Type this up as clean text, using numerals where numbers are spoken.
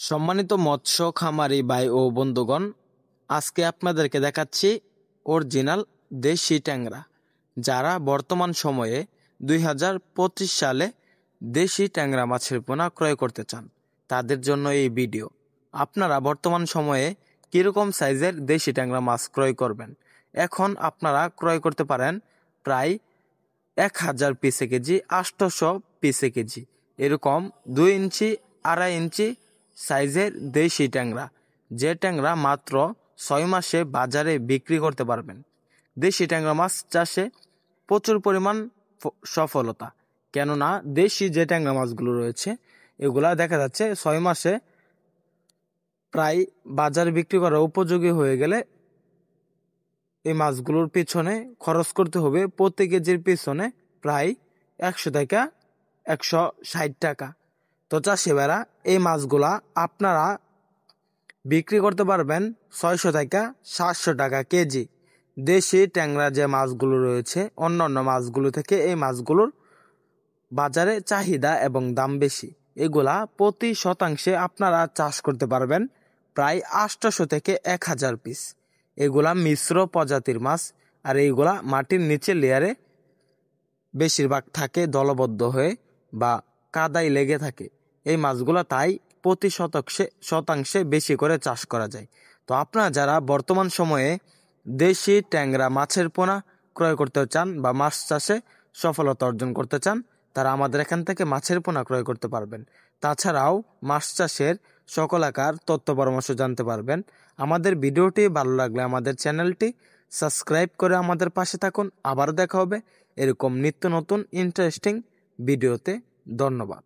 সম্মানিত মৎস্য খামারি ভাই ও বন্ধুগণ, আজকে আপনাদেরকে দেখাচ্ছি অরিজিনাল দেশি ট্যাংরা। যারা বর্তমান সময়ে 2025 সালে দেশি ট্যাংরা মাছের পোনা ক্রয় করতে চান, তাদের জন্য এই ভিডিও। আপনারা বর্তমান সময়ে কীরকম সাইজের দেশি ট্যাংরা মাছ ক্রয় করবেন? এখন আপনারা ক্রয় করতে পারেন প্রায় 1000 পিসে কেজি, 800 পিসে কেজি, এরকম 2 ইঞ্চি 2.5 ইঞ্চি সাইজের দেশি ট্যাংরা, যে ট্যাংরা মাত্র 6 মাসে বাজারে বিক্রি করতে পারবেন। দেশি ট্যাংরা মাছ চাষে প্রচুর পরিমাণ সফলতা, কেননা দেশি যে ট্যাংরা মাছগুলো রয়েছে এগুলা দেখা যাচ্ছে 6 মাসে প্রায় বাজারে বিক্রি করা উপযোগী হয়ে গেলে এই মাছগুলোর পিছনে খরচ করতে হবে প্রতি কেজির পিছনে প্রায় 100 থেকে 160 টাকা। তো চাষি ভাইরা, এই মাছগুলা আপনারা বিক্রি করতে পারবেন 600 থেকে 700 টাকা কেজি। দেশি ট্যাংরা যে মাছগুলো রয়েছে অন্যান্য মাছগুলো থেকে এই মাছগুলোর বাজারে চাহিদা এবং দাম বেশি। এগুলা প্রতি শতাংশে আপনারা চাষ করতে পারবেন প্রায় 800 থেকে 1000 পিস। এগুলা মিশ্র প্রজাতির মাছ, আর এইগুলা মাটির নিচে লেয়ারে বেশিরভাগ থাকে দলবদ্ধ হয়ে বা কাদায় লেগে থাকে এই মাছগুলা, তাই প্রতি শতাংশে বেশি করে চাষ করা যায়। তো আপনারা যারা বর্তমান সময়ে দেশি ট্যাংরা মাছের পোনা ক্রয় করতে চান বা মাছ চাষে সফলতা অর্জন করতে চান, তারা আমাদের এখান থেকে মাছের পোনা ক্রয় করতে পারবেন। তাছাড়াও মাছ চাষের সকল আকার তথ্য পরামর্শ জানতে পারবেন। আমাদের ভিডিওটি ভালো লাগলে আমাদের চ্যানেলটি সাবস্ক্রাইব করে আমাদের পাশে থাকুন। আবার দেখা হবে এরকম নিত্য নতুন ইন্টারেস্টিং ভিডিওতে। ধন্যবাদ।